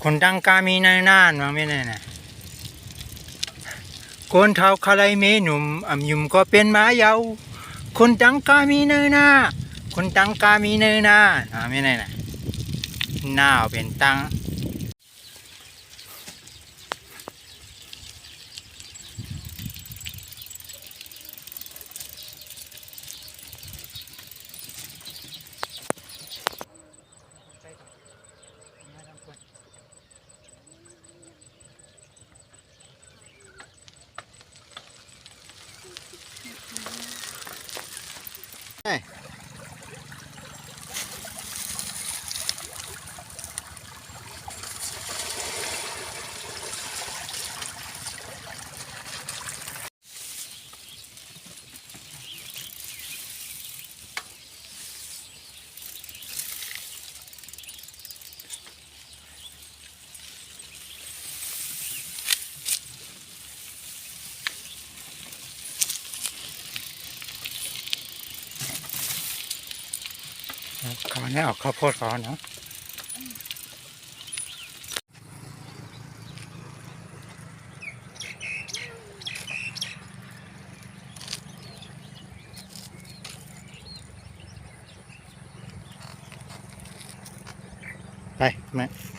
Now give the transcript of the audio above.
คนดังกามีในน่านมาไม่แน่น่ะคนเท่าคาไลเมหนุ่มอ่ำยุมก็เป็นหมาเยาคนดังกามีเนยหน้าคนดังกามีเนยหน้าไม่แน่น่ะหน้าเป็นตังเขาเนี่ยออกข้าวโพดเขาเนาะไปแม่